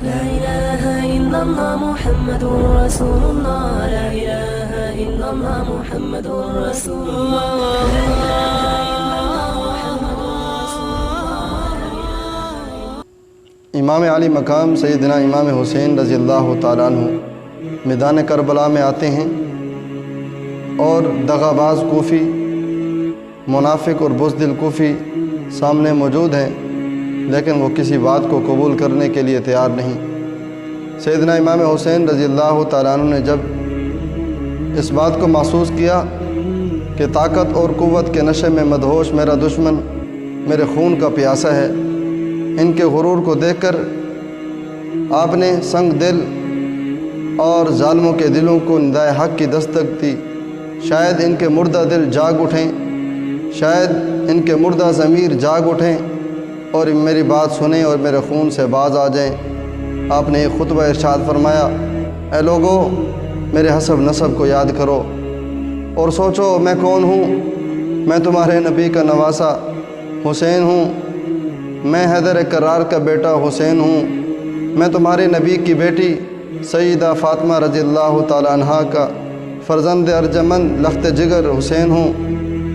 لا إله إلا الله محمد رسول الله لا إله إلا الله محمد رسول الله لا إله إلا الله محمد رسول الله. امام علی مقام سیدنا امام حسین رضی اللہ تعالیٰ عنہ میدان کربلا میں آتے ہیں اور دغاباز کوفی، منافق اور بزدل کوفی سامنے موجود ہیں، لیکن وہ کسی بات کو قبول کرنے کے لیے تیار نہیں۔ سیدنا امام حسین رضی اللہ تعالیٰ عنہ نے جب اس بات کو محسوس کیا کہ طاقت اور قوت کے نشے میں مدہوش میرا دشمن میرے خون کا پیاسا ہے، ان کے غرور کو دیکھ کر آپ نے سنگ دل اور ظالموں کے دلوں کو ندائے حق کی دستک دی۔ شاید ان کے مردہ دل جاگ اٹھیں، شاید ان کے مردہ ضمیر جاگ اٹھیں اور میری بات سنیں اور میرے خون سے باز آ جائیں۔ آپ نے ایک خطبہ ارشاد فرمایا، اے لوگو میرے حسب نسب کو یاد کرو اور سوچو میں کون ہوں۔ میں تمہارے نبی کا نواسہ حسین ہوں، میں حیدر کرار کا بیٹا حسین ہوں، میں تمہارے نبی کی بیٹی سیدہ فاطمہ رضی اللہ تعالی عنہا کا فرزند ارجمند لخت جگر حسین ہوں۔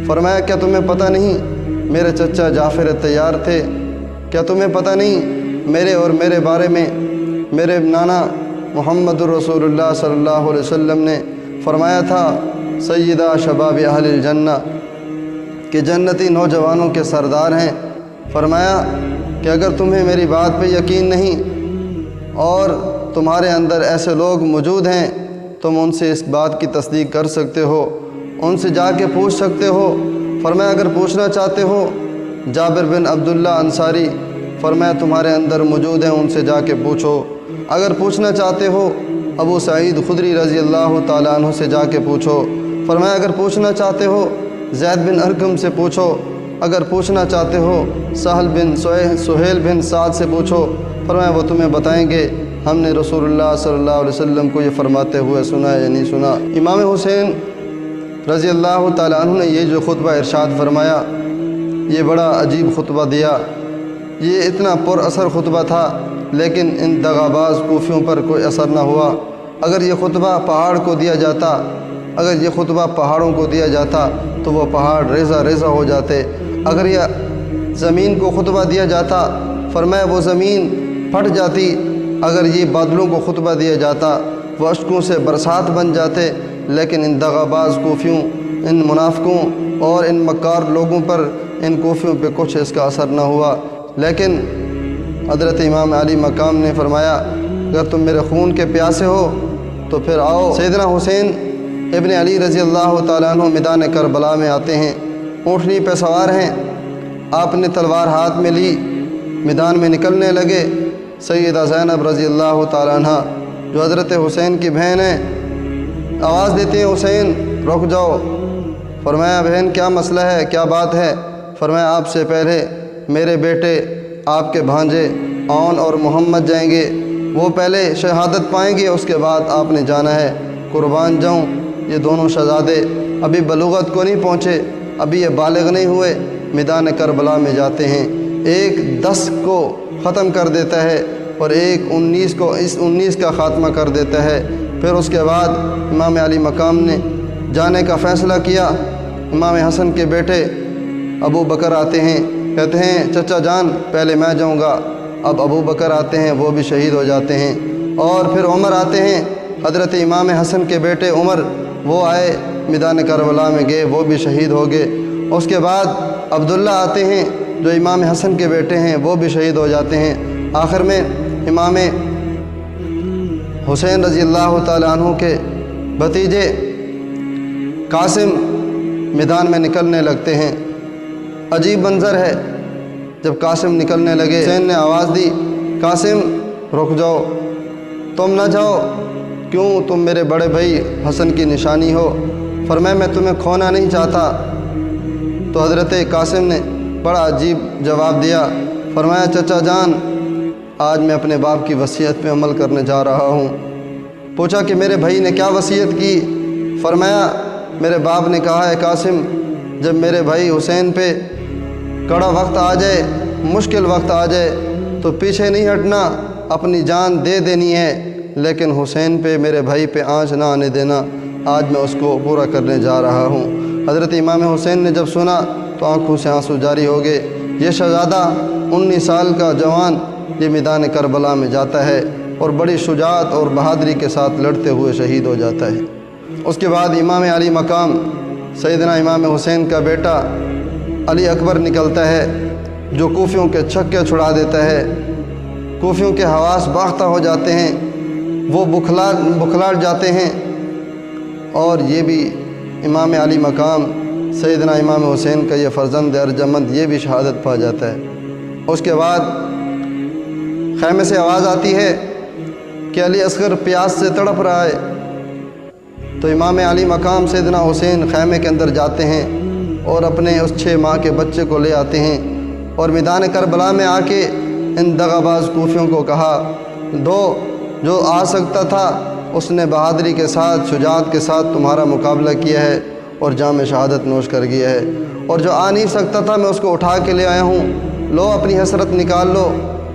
فرمایا کیا تمہیں پتہ نہیں میرے چچا جعفر طیار تھے؟ کیا تمہیں پتہ نہیں میرے اور میرے بارے میں میرے نانا محمد الرسول اللہ صلی اللہ علیہ وسلم نے فرمایا تھا سیدہ شباب اہل الجنہ کہ جنتی نوجوانوں کے سردار ہیں۔ فرمایا کہ اگر تمہیں میری بات پہ یقین نہیں اور تمہارے اندر ایسے لوگ موجود ہیں تم ان سے اس بات کی تصدیق کر سکتے ہو، ان سے جا کے پوچھ سکتے ہو۔ فرمایا اگر پوچھنا چاہتے ہو جابر بن عبداللہ انصاری فرمایا تمہارے اندر موجود ہیں، ان سے جا کے پوچھو۔ اگر پوچھنا چاہتے ہو ابو سعید خدری رضی اللہ تعالیٰ عنہ سے جا کے پوچھو۔ فرمایا اگر پوچھنا چاہتے ہو زید بن ارقم سے پوچھو، اگر پوچھنا چاہتے ہو سہیل بن سعد سے پوچھو۔ فرمایا وہ تمہیں بتائیں گے ہم نے رسول اللہ صلی اللہ علیہ وسلم کو یہ فرماتے ہوئے سنا یا نہیں سنا۔ امام حسین رضی اللہ تعالیٰ عنہ نے یہ جو خطبہ ارشاد فرمایا یہ بڑا عجیب خطبہ دیا، یہ اتنا پر اثر خطبہ تھا، لیکن ان دغاباز کوفیوں پر کوئی اثر نہ ہوا۔ اگر یہ خطبہ پہاڑ کو دیا جاتا، اگر یہ خطبہ پہاڑوں کو دیا جاتا تو وہ پہاڑ ریزہ ریزہ ہو جاتے۔ اگر یہ زمین کو خطبہ دیا جاتا فرمایا وہ زمین پھٹ جاتی۔ اگر یہ بادلوں کو خطبہ دیا جاتا وہ اشکوں سے برسات بن جاتے۔ لیکن ان دغاباز کوفیوں، ان منافقوں اور ان مکار لوگوں پر، ان کوفیوں پہ کچھ اس کا اثر نہ ہوا۔ لیکن حضرت امام علی مقام نے فرمایا اگر تم میرے خون کے پیاسے ہو تو پھر آؤ۔ سیدنا حسین ابن علی رضی اللہ تعالیٰ عنہ میدان کربلا میں آتے ہیں، اونٹنی پہ سوار ہیں، آپ نے تلوار ہاتھ میں لی، میدان میں نکلنے لگے۔ سیدہ زینب رضی اللہ تعالیٰ عنہ جو حضرت حسین کی بہن ہیں آواز دیتی ہیں حسین رک جاؤ۔ فرمایا بہن کیا مسئلہ ہے، کیا بات ہے؟ فرمایا آپ سے پہلے میرے بیٹے آپ کے بھانجے اون اور محمد جائیں گے، وہ پہلے شہادت پائیں گے، اس کے بعد آپ نے جانا ہے۔ قربان جاؤں یہ دونوں شہزادے ابھی بلوغت کو نہیں پہنچے، ابھی یہ بالغ نہیں ہوئے، میدان کربلا میں جاتے ہیں۔ ایک 10 کو ختم کر دیتا ہے اور ایک 19 کا خاتمہ کر دیتا ہے۔ پھر اس کے بعد امام علی مقام نے جانے کا فیصلہ کیا۔ امام حسن کے بیٹے ابو بکر آتے ہیں، کہتے ہیں چچا جان پہلے میں جاؤں گا۔ اب ابو بکر آتے ہیں، وہ بھی شہید ہو جاتے ہیں۔ اور پھر عمر آتے ہیں، حضرت امام حسن کے بیٹے عمر وہ آئے، میدان کربلا میں گئے، وہ بھی شہید ہو گئے۔ اس کے بعد عبداللہ آتے ہیں جو امام حسن کے بیٹے ہیں، وہ بھی شہید ہو جاتے ہیں۔ آخر میں امام حسین رضی اللہ تعالیٰ عنہ کے بھتیجے قاسم میدان میں نکلنے لگتے ہیں۔ عجیب منظر ہے، جب قاسم نکلنے لگے حسین نے آواز دی قاسم رک جاؤ، تم نہ جاؤ، کیوں؟ تم میرے بڑے بھائی حسن کی نشانی ہو۔ فرمایا میں تمہیں کھونا نہیں چاہتا۔ تو حضرت قاسم نے بڑا عجیب جواب دیا، فرمایا چچا جان آج میں اپنے باپ کی وصیت پہ عمل کرنے جا رہا ہوں۔ پوچھا کہ میرے بھائی نے کیا وصیت کی؟ فرمایا میرے باپ نے کہا ہے قاسم جب میرے بھائی حسین پہ کڑا وقت آ جائے، مشکل وقت آ جائے تو پیچھے نہیں ہٹنا، اپنی جان دے دینی ہے، لیکن حسین پہ، میرے بھائی پہ آنچ نہ آنے دینا، آج میں اس کو پورا کرنے جا رہا ہوں۔ حضرت امام حسین نے جب سنا تو آنکھوں سے آنسو جاری ہو گئے۔ یہ شہزادہ 19 سال کا جوان یہ میدان کربلا میں جاتا ہے اور بڑی شجاعت اور بہادری کے ساتھ لڑتے ہوئے شہید ہو جاتا ہے۔ اس کے بعد امام علی مقام سیدنا امام حسین کا بیٹا علی اکبر نکلتا ہے، جو کوفیوں کے چھکے چھڑا دیتا ہے، کوفیوں کے حواس باختہ ہو جاتے ہیں، وہ بکھلاڑ جاتے ہیں، اور یہ بھی امام علی مقام سیدنا امام حسین کا یہ فرزند ارجمند یہ بھی شہادت پا جاتا ہے۔ اس کے بعد خیمے سے آواز آتی ہے کہ علی اصغر پیاس سے تڑپ رہا ہے، تو امام علی مقام سیدنا حسین خیمے کے اندر جاتے ہیں اور اپنے اس 6 ماہ کے بچے کو لے آتے ہیں، اور میدان کربلا میں آ کے ان دغاباز کوفیوں کو کہا، جو آ سکتا تھا اس نے بہادری کے ساتھ، شجاعت کے ساتھ تمہارا مقابلہ کیا ہے اور جام شہادت نوش کر گیا ہے، اور جو آ نہیں سکتا تھا میں اس کو اٹھا کے لے آیا ہوں، لو اپنی حسرت نکال لو،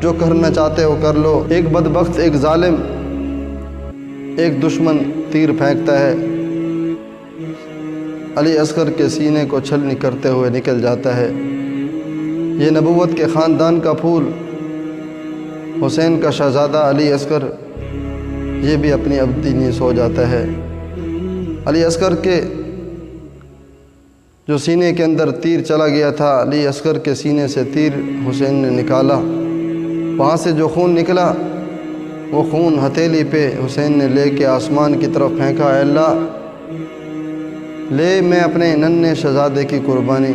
جو کرنا چاہتے ہو کر لو۔ ایک بدبخت، ایک ظالم، ایک دشمن تیر پھینکتا ہے، علی اصغر کے سینے کو چھلنی کرتے ہوئے نکل جاتا ہے۔ یہ نبوت کے خاندان کا پھول حسین کا شہزادہ علی اصغر یہ بھی اپنی ابدی نیز ہو جاتا ہے۔ علی اصغر کے جو سینے کے اندر تیر چلا گیا تھا، علی اصغر کے سینے سے تیر حسین نے نکالا، وہاں سے جو خون نکلا وہ خون ہتھیلی پہ حسین نے لے کے آسمان کی طرف پھینکا، اے اللہ لے، میں اپنے ننھے شہزادے کی قربانی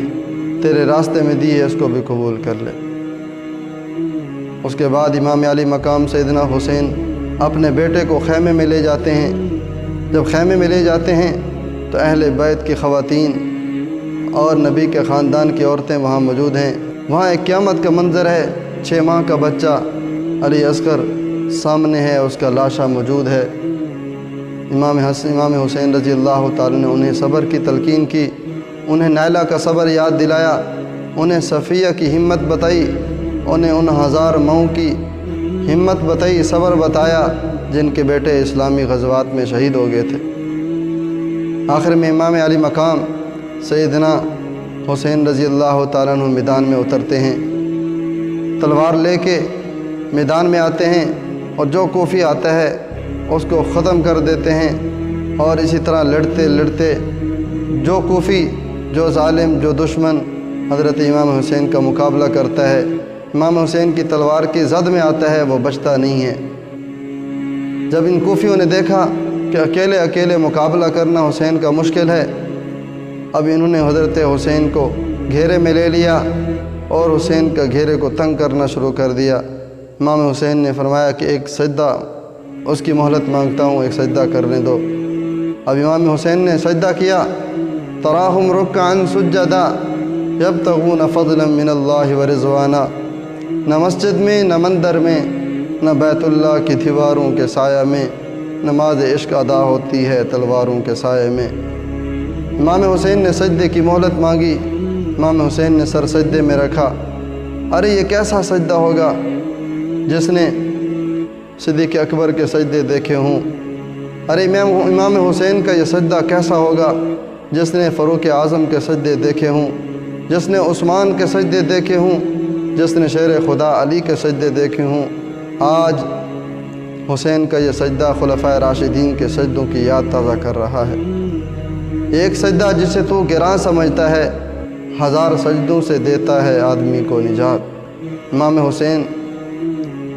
تیرے راستے میں دی ہے، اس کو بھی قبول کر لے۔ اس کے بعد امام علی مقام سیدنا حسین اپنے بیٹے کو خیمے میں لے جاتے ہیں۔ جب خیمے میں لے جاتے ہیں تو اہل بیت کی خواتین اور نبی کے خاندان کی عورتیں وہاں موجود ہیں۔ وہاں ایک قیامت کا منظر ہے، 6 ماہ کا بچہ علی اصغر سامنے ہے، اس کا لاشا موجود ہے۔ امام حسین رضی اللہ تعالیٰ نے انہیں صبر کی تلقین کی، انہیں نائلہ کا صبر یاد دلایا، انہیں صفیہ کی ہمت بتائی، انہیں ان 1000 مئو کی ہمت بتائی، صبر بتایا جن کے بیٹے اسلامی غزوات میں شہید ہو گئے تھے۔ آخر میں امام علی مقام سیدنا حسین رضی اللہ تعالیٰ عنہ میدان میں اترتے ہیں، تلوار لے کے میدان میں آتے ہیں، اور جو کوفی آتا ہے اس کو ختم کر دیتے ہیں، اور اسی طرح لڑتے لڑتے جو کوفی، جو ظالم، جو دشمن حضرت امام حسین کا مقابلہ کرتا ہے، امام حسین کی تلوار کی زد میں آتا ہے، وہ بچتا نہیں ہے۔ جب ان کوفیوں نے دیکھا کہ اکیلے اکیلے مقابلہ کرنا حسین کا مشکل ہے، اب انہوں نے حضرت حسین کو گھیرے میں لے لیا اور حسین کا گھیرے کو تنگ کرنا شروع کر دیا۔ امام حسین نے فرمایا کہ ایک سجدہ، اس کی مہلت مانگتا ہوں، ایک سجدہ کرنے دو۔ اب امام حسین نے سجدہ کیا، تراہم رکعا سجدا یبتغون فضلا من اللہ ورضوانا۔ نہ مسجد میں، نہ مندر میں، نہ بیت اللہ کی دیواروں کے سایہ میں نماز عشق ادا ہوتی ہے تلواروں کے سائے میں۔ امام حسین نے سجدے کی مہلت مانگی، امام حسین نے سر سجدے میں رکھا۔ ارے یہ کیسا سجدہ ہوگا جس نے صدیق اکبر کے سجدے دیکھے ہوں؟ ارے امام حسین کا یہ سجدہ کیسا ہوگا جس نے فاروق اعظم کے سجدے دیکھے ہوں، جس نے عثمان کے سجدے دیکھے ہوں، جس نے شیر خدا علی کے سجدے دیکھے ہوں؟ آج حسین کا یہ سجدہ خلفائے راشدین کے سجدوں کی یاد تازہ کر رہا ہے۔ ایک سجدہ جسے تو گراں سمجھتا ہے، 1000 سجدوں سے دیتا ہے آدمی کو نجات۔ امام حسین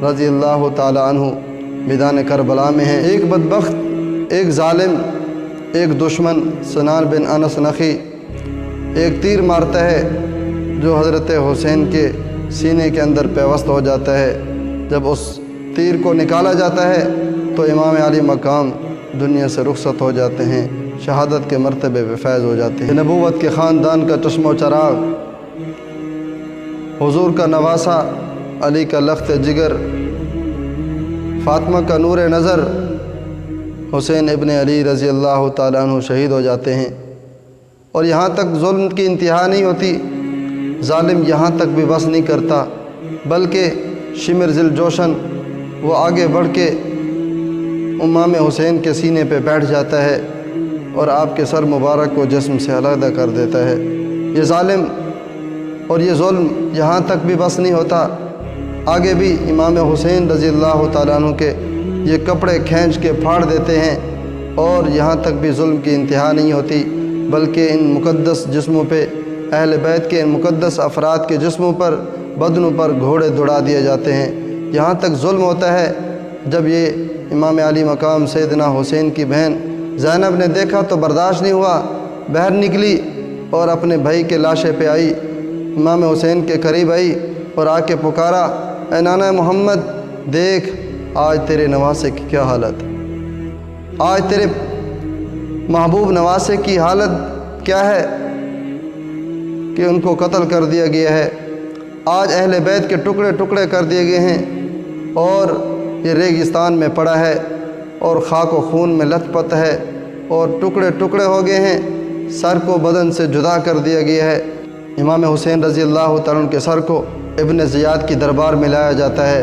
رضی اللہ تعالی عنہ میدان کربلا میں ہیں۔ ایک بدبخت، ایک ظالم، ایک دشمن سنان بن انس نخی ایک تیر مارتا ہے جو حضرت حسین کے سینے کے اندر پیوست ہو جاتا ہے۔ جب اس تیر کو نکالا جاتا ہے تو امام علی مقام دنیا سے رخصت ہو جاتے ہیں، شہادت کے مرتبے پہ فیض ہو جاتے ہیں۔ نبوت کے خاندان کا چشم و چراغ، حضور کا نواسا، علی کا لخت جگر، فاطمہ کا نور نظر، حسین ابن علی رضی اللہ تعالیٰ عنہ شہید ہو جاتے ہیں۔ اور یہاں تک ظلم کی انتہا نہیں ہوتی، ظالم یہاں تک بھی بس نہیں کرتا، بلکہ شمر ذی الجوشن وہ آگے بڑھ کے امام حسین کے سینے پہ بیٹھ جاتا ہے اور آپ کے سر مبارک کو جسم سے علیحدہ کر دیتا ہے۔ یہ ظالم اور یہ ظلم یہاں تک بھی بس نہیں ہوتا، آگے بھی امام حسین رضی اللہ تعالیٰ عنہ کے یہ کپڑے کھینچ کے پھاڑ دیتے ہیں، اور یہاں تک بھی ظلم کی انتہا نہیں ہوتی، بلکہ ان مقدس جسموں پہ، اہل بیت کے ان مقدس افراد کے جسموں پر، بدنوں پر گھوڑے دوڑا دیے جاتے ہیں۔ یہاں تک ظلم ہوتا ہے جب یہ امام علی مقام سیدنا حسین کی بہن زینب نے دیکھا تو برداشت نہیں ہوا، باہر نکلی اور اپنے بھائی کے لاشے پہ آئی، امام حسین کے قریب آئی اور آ کے پکارا، اے نانا محمد دیکھ آج تیرے نواسے کی کیا حالت، آج تیرے محبوب نواسے کی حالت کیا ہے کہ ان کو قتل کر دیا گیا ہے، آج اہل بیت کے ٹکڑے ٹکڑے کر دیے گئے ہیں اور یہ ریگستان میں پڑا ہے اور خاک و خون میں لت پت ہے اور ٹکڑے ٹکڑے ہو گئے ہیں، سر کو بدن سے جدا کر دیا گیا ہے۔ امام حسین رضی اللہ تعالیٰ عنہ کے سر کو ابن زیاد کی دربار میں لایا جاتا ہے۔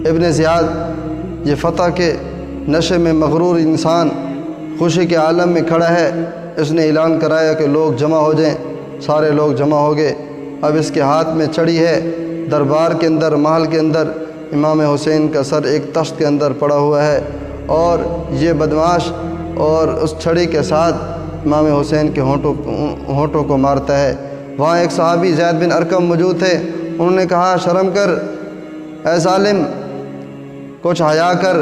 ابن زیاد یہ فتح کے نشے میں مغرور انسان خوشی کے عالم میں کھڑا ہے، اس نے اعلان کرایا کہ لوگ جمع ہو جائیں، سارے لوگ جمع ہو گئے، اب اس کے ہاتھ میں چھڑی ہے، دربار کے اندر محل کے اندر امام حسین کا سر ایک تخت کے اندر پڑا ہوا ہے، اور یہ بدماش اور اس چھڑی کے ساتھ امام حسین کے ہونٹوں کو مارتا ہے۔ وہاں ایک صحابی زید بن ارقم موجود تھے، انہوں نے کہا شرم کر اے ظالم، کچھ حیا کر،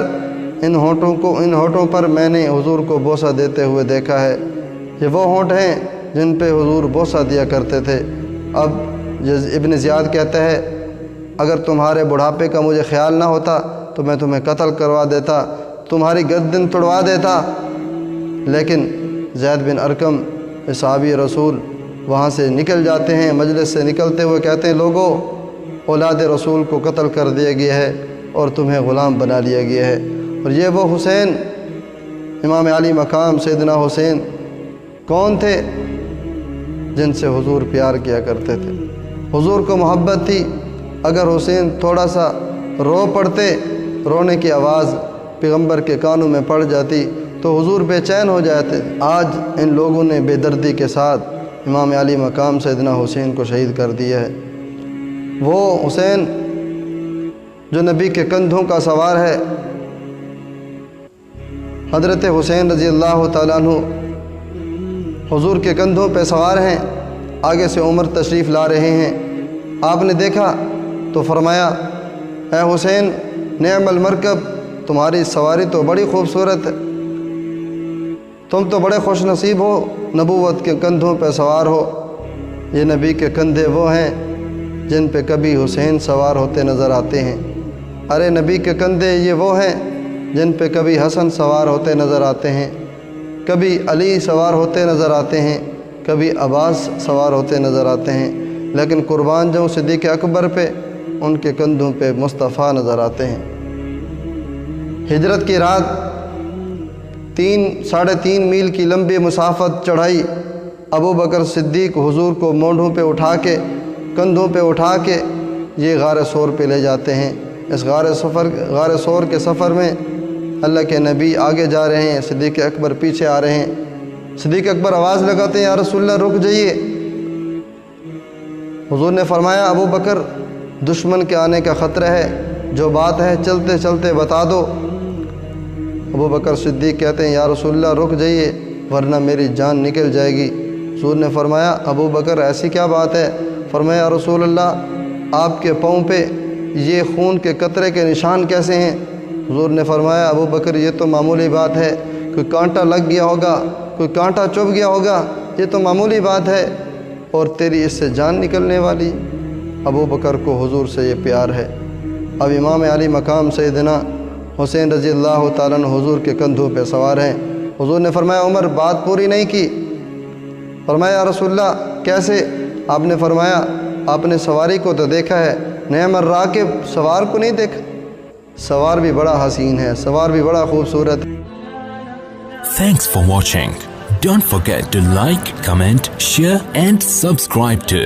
ان ہونٹوں پر میں نے حضور کو بوسہ دیتے ہوئے دیکھا ہے، یہ وہ ہونٹ ہیں جن پہ حضور بوسہ دیا کرتے تھے۔ اب ابن زیاد کہتا ہے اگر تمہارے بڑھاپے کا مجھے خیال نہ ہوتا تو میں تمہیں قتل کروا دیتا، تمہاری گردن توڑوا دیتا، لیکن زید بن ارقم صحابی رسول وہاں سے نکل جاتے ہیں، مجلس سے نکلتے ہوئے کہتے ہیں لوگوں، اولاد رسول کو قتل کر دیا گیا ہے اور تمہیں غلام بنا لیا گیا ہے۔ اور یہ وہ حسین امام علی مقام سیدنا حسین کون تھے جن سے حضور پیار کیا کرتے تھے، حضور کو محبت تھی، اگر حسین تھوڑا سا رو پڑتے، رونے کی آواز پیغمبر کے کانوں میں پڑ جاتی تو حضور بے چین ہو جاتے۔ آج ان لوگوں نے بے دردی کے ساتھ امام علی مقام سیدنا حسین کو شہید کر دیا ہے۔ وہ حسین جو نبی کے کندھوں کا سوار ہے، حضرت حسین رضی اللہ تعالیٰ عنہ حضور کے کندھوں پہ سوار ہیں، آگے سے عمر تشریف لا رہے ہیں، آپ نے دیکھا تو فرمایا اے حسین نعم المرکب، تمہاری سواری تو بڑی خوبصورت ہے، تم تو بڑے خوش نصیب ہو، نبوت کے کندھوں پہ سوار ہو۔ یہ نبی کے کندھے وہ ہیں جن پہ کبھی حسین سوار ہوتے نظر آتے ہیں، ارے نبی کے کندھے یہ وہ ہیں جن پہ کبھی حسن سوار ہوتے نظر آتے ہیں، کبھی علی سوار ہوتے نظر آتے ہیں، کبھی عباس سوار ہوتے نظر آتے ہیں، لیکن قربان جاؤں صدیق اکبر پہ ان کے کندھوں پہ مصطفیٰ نظر آتے ہیں۔ ہجرت کی رات 3.5 میل کی لمبی مسافت چڑھائی، ابو بکر صدیق حضور کو مونڈھوں پہ اٹھا کے، کندھوں پہ اٹھا کے یہ غار ثور پہ لے جاتے ہیں۔ اس غار ثور کے سفر میں اللہ کے نبی آگے جا رہے ہیں، صدیق اکبر پیچھے آ رہے ہیں۔ صدیق اکبر آواز لگاتے ہیں یا رسول اللہ رک جائیے۔ حضور نے فرمایا ابو بکر دشمن کے آنے کا خطرہ ہے، جو بات ہے چلتے چلتے بتا دو۔ ابو بکر صدیق کہتے ہیں یا رسول اللہ رک جائیے ورنہ میری جان نکل جائے گی۔ حضور نے فرمایا ابو بکر ایسی کیا بات ہے؟ فرمایا یا رسول اللہ آپ کے پاؤں پہ یہ خون کے قطرے کے نشان کیسے ہیں؟ حضور نے فرمایا ابو بکر یہ تو معمولی بات ہے، کوئی کانٹا لگ گیا ہوگا، کوئی کانٹا چبھ گیا ہوگا، یہ تو معمولی بات ہے، اور تیری اس سے جان نکلنے والی۔ ابو بکر کو حضور سے یہ پیار ہے۔ اب امام علی مقام سیدنا حسین رضی اللہ تعالیٰ عنہ حضور کے کندھوں پہ سوار ہیں۔ حضور نے فرمایا عمر بات پوری نہیں کی۔ فرمایا یا رسول اللہ کیسے؟ آپ نے فرمایا آپ نے سواری کو تو دیکھا ہے، نعم الراکب، سوار کو نہیں دیکھا؟ سوار بھی بڑا حسین ہے، سوار بھی بڑا خوبصورت ہے۔ Thanks for watching. Don't forget to like, comment, share and subscribe to